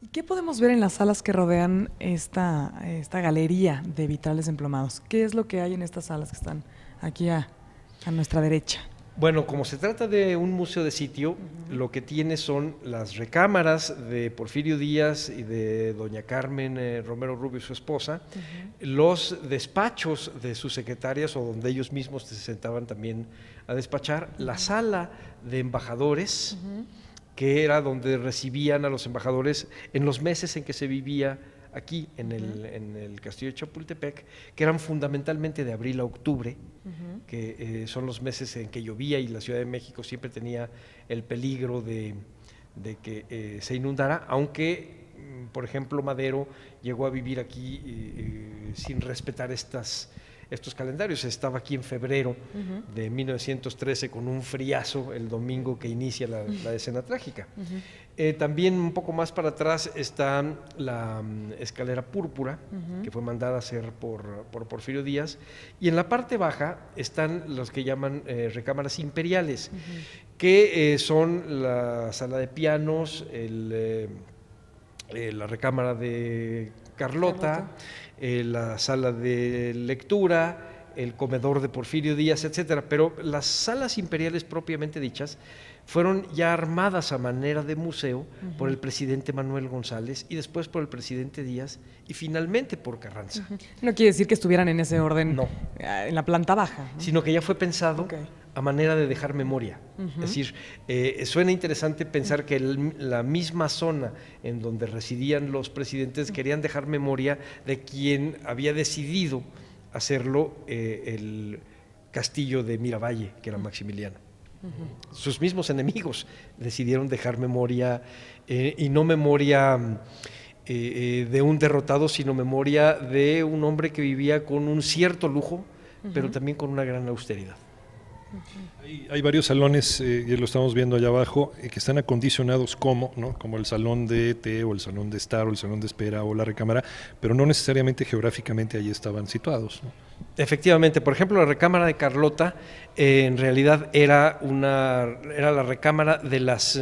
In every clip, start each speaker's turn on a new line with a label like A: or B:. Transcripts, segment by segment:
A: ¿Y qué podemos ver en las salas que rodean esta galería de vitrales emplomados? ¿Qué es lo que hay en estas salas que están aquí a nuestra derecha?
B: Bueno, como se trata de un museo de sitio, lo que tiene son las recámaras de Porfirio Díaz y de doña Carmen Romero Rubio, su esposa, los despachos de sus secretarias o donde ellos mismos se sentaban también a despachar, la sala de embajadores, que era donde recibían a los embajadores en los meses en que se vivía aquí en el castillo de Chapultepec, que eran fundamentalmente de abril a octubre, que son los meses en que llovía y la Ciudad de México siempre tenía el peligro de que se inundara, aunque, por ejemplo, Madero llegó a vivir aquí sin respetar estos calendarios. Estaba aquí en febrero de 1913 con un friazo el domingo que inicia la escena trágica. También un poco más para atrás está la escalera púrpura, que fue mandada a hacer por Porfirio Díaz, y en la parte baja están los que llaman recámaras imperiales, que son la sala de pianos, la recámara de Carlota, la sala de lectura, el comedor de Porfirio Díaz, etcétera. Pero las salas imperiales propiamente dichas fueron ya armadas a manera de museo por el presidente Manuel González y después por el presidente Díaz y finalmente por Carranza.
A: No quiere decir que estuvieran en ese orden,
B: no,
A: en la planta baja, ¿no?
B: Sino que ya fue pensado a manera de dejar memoria. Es decir, suena interesante pensar que la misma zona en donde residían los presidentes querían dejar memoria de quien había decidido hacerlo, el castillo de Miravalle, que era Maximiliano. Sus mismos enemigos decidieron dejar memoria, y no memoria de un derrotado, sino memoria de un hombre que vivía con un cierto lujo, pero también con una gran austeridad.
C: Hay varios salones, ya lo estamos viendo allá abajo, que están acondicionados como el salón de té o el salón de estar o el salón de espera o la recámara, pero no necesariamente geográficamente allí estaban situados, ¿no?
B: Efectivamente, por ejemplo, la recámara de Carlota en realidad era la recámara de las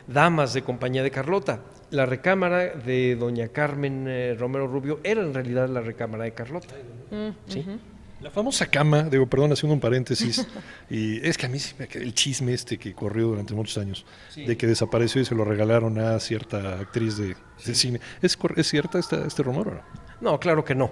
B: damas de compañía de Carlota. La recámara de doña Carmen Romero Rubio era en realidad la recámara de Carlota. ¿Sí?
C: La famosa cama, perdón, haciendo un paréntesis, y es que a mí sí me quedó el chisme que corrió durante muchos años, de que desapareció y se lo regalaron a cierta actriz de cine. ¿Es cierta este rumor o no?
B: No, claro que no.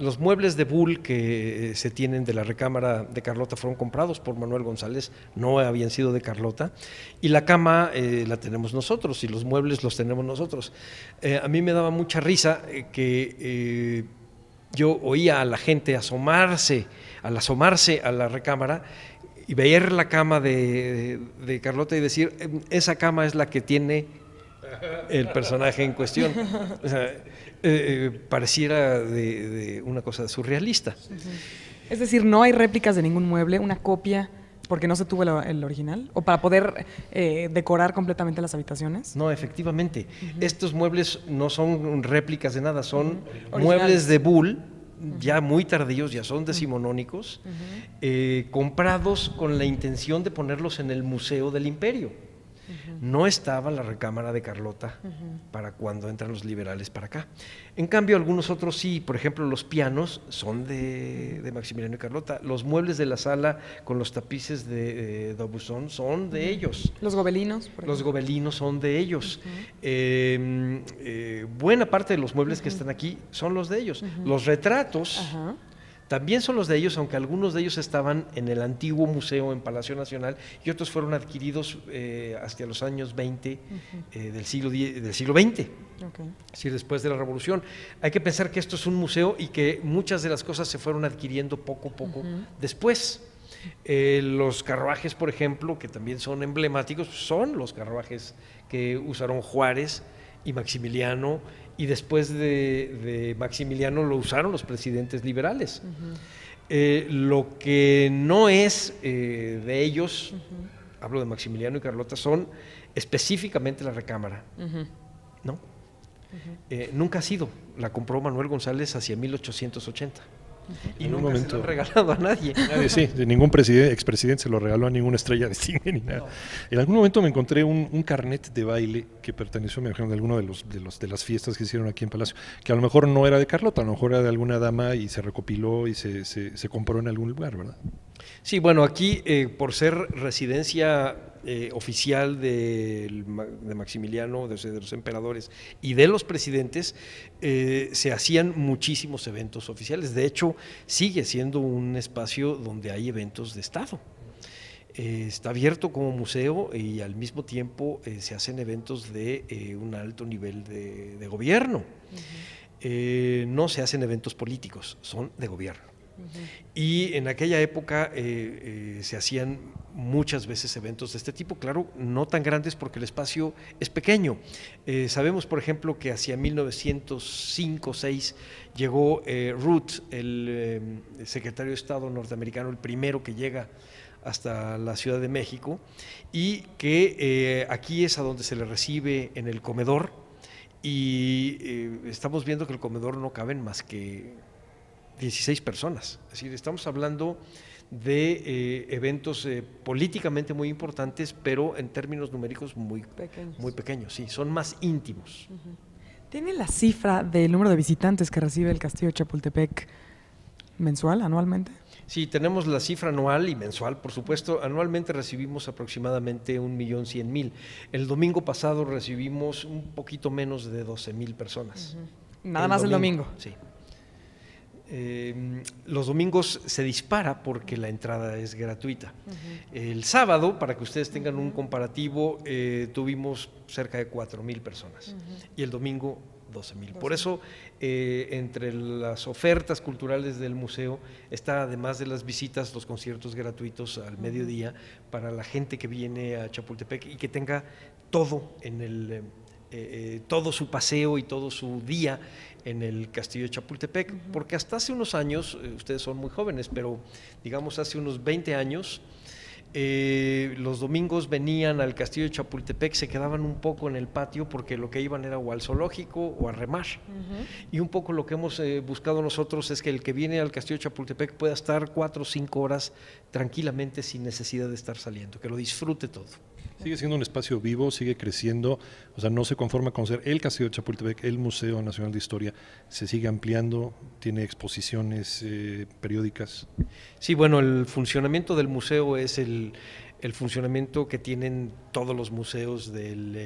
B: Los muebles de Bull que se tienen de la recámara de Carlota fueron comprados por Manuel González, no habían sido de Carlota, y la cama la tenemos nosotros y los muebles los tenemos nosotros. A mí me daba mucha risa que yo oía a la gente asomarse a la recámara y ver la cama de Carlota y decir, esa cama es la que tiene el personaje en cuestión. O sea, pareciera de una cosa surrealista.
A: Es decir, no hay réplicas de ningún mueble, una copia porque no se tuvo el original, o para poder decorar completamente las habitaciones.
B: No, efectivamente. Estos muebles no son réplicas de nada, son muebles de Bull, ya muy tardíos, ya son decimonónicos, comprados con la intención de ponerlos en el Museo del Imperio. No estaba la recámara de Carlota para cuando entran los liberales para acá. En cambio, algunos otros sí, por ejemplo, los pianos son de Maximiliano y Carlota. Los muebles de la sala con los tapices de D'Aubusson son de ellos.
A: Los gobelinos, por ejemplo.
B: Los gobelinos son de ellos. Buena parte de los muebles que están aquí son los de ellos. Los retratos también son los de ellos, aunque algunos de ellos estaban en el antiguo museo en Palacio Nacional y otros fueron adquiridos hasta los años 20 del siglo XX, es decir, después de la Revolución. Hay que pensar que esto es un museo y que muchas de las cosas se fueron adquiriendo poco a poco después. Los carruajes, por ejemplo, que también son emblemáticos, son los carruajes que usaron Juárez y Maximiliano, y después de Maximiliano lo usaron los presidentes liberales. Lo que no es de ellos, hablo de Maximiliano y Carlota, son específicamente la recámara, ¿no? Nunca ha sido, la compró Manuel González hacia 1880. Y
C: En
B: nunca
C: algún
B: se lo
C: momento-
B: han regalado a nadie.
C: Nadie, sí, de ningún expresidente se lo regaló a ninguna estrella de cine ni nada. En algún momento me encontré un carnet de baile que perteneció, me imagino, de alguno de las fiestas que hicieron aquí en Palacio, que a lo mejor no era de Carlota, a lo mejor era de alguna dama y se recopiló y se compró en algún lugar, ¿verdad?
B: Sí, bueno, aquí por ser residencia oficial de Maximiliano, de los emperadores y de los presidentes, se hacían muchísimos eventos oficiales. De hecho, sigue siendo un espacio donde hay eventos de Estado. Está abierto como museo y al mismo tiempo se hacen eventos de un alto nivel de gobierno. No se hacen eventos políticos, son de gobierno. Y en aquella época se hacían muchas veces eventos de este tipo, claro, no tan grandes porque el espacio es pequeño. Sabemos, por ejemplo, que hacia 1905-6 llegó Root, el secretario de Estado norteamericano, el primero que llega hasta la Ciudad de México, y que aquí es a donde se le recibe en el comedor, y estamos viendo que el comedor no caben más que 16 personas. Es decir, estamos hablando de eventos políticamente muy importantes, pero en términos numéricos muy pequeños, sí, son más íntimos.
A: ¿Tiene la cifra del número de visitantes que recibe el Castillo de Chapultepec mensual, anualmente?
B: Sí, tenemos la cifra anual y mensual, por supuesto. Anualmente recibimos aproximadamente 1.100.000. El domingo pasado recibimos un poquito menos de 12.000 personas.
A: Nada más el domingo.
B: Sí. Los domingos se dispara porque la entrada es gratuita. El sábado, para que ustedes tengan un comparativo, tuvimos cerca de 4.000 personas y el domingo 12.000. Por eso, entre las ofertas culturales del museo está, además de las visitas, los conciertos gratuitos al mediodía para la gente que viene a Chapultepec y que tenga todo en todo su paseo y todo su día en el Castillo de Chapultepec, porque hasta hace unos años, ustedes son muy jóvenes, pero digamos hace unos 20 años, los domingos venían al Castillo de Chapultepec, se quedaban un poco en el patio porque lo que iban era o al zoológico o a remar. Y un poco lo que hemos buscado nosotros es que el que viene al Castillo de Chapultepec pueda estar 4 o 5 horas tranquilamente sin necesidad de estar saliendo, que lo disfrute todo.
C: Sigue siendo un espacio vivo, sigue creciendo, o sea, no se conforma con ser el Castillo de Chapultepec, el Museo Nacional de Historia, se sigue ampliando, tiene exposiciones periódicas.
B: Sí, bueno, el funcionamiento del museo es el funcionamiento que tienen todos los museos del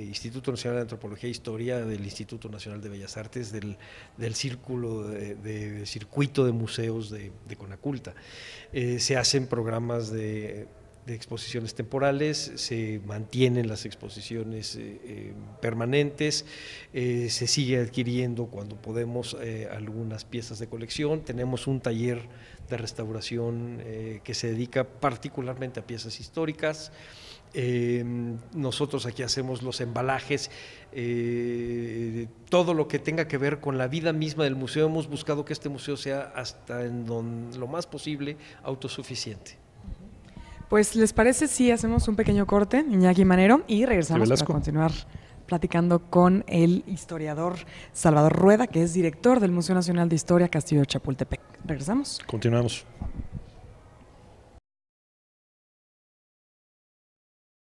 B: Instituto Nacional de Antropología e Historia, del Instituto Nacional de Bellas Artes, del círculo de circuito de museos de Conaculta. Se hacen programas de exposiciones temporales, se mantienen las exposiciones permanentes, se sigue adquiriendo cuando podemos algunas piezas de colección, tenemos un taller de restauración que se dedica particularmente a piezas históricas. Nosotros aquí hacemos los embalajes, todo lo que tenga que ver con la vida misma del museo. Hemos buscado que este museo sea hasta lo más posible autosuficiente.
A: Pues, ¿les parece si hacemos un pequeño corte, Iñaki Manero, y regresamos para continuar platicando con el historiador Salvador Rueda, que es director del Museo Nacional de Historia Castillo de Chapultepec? ¿Regresamos?
C: Continuamos.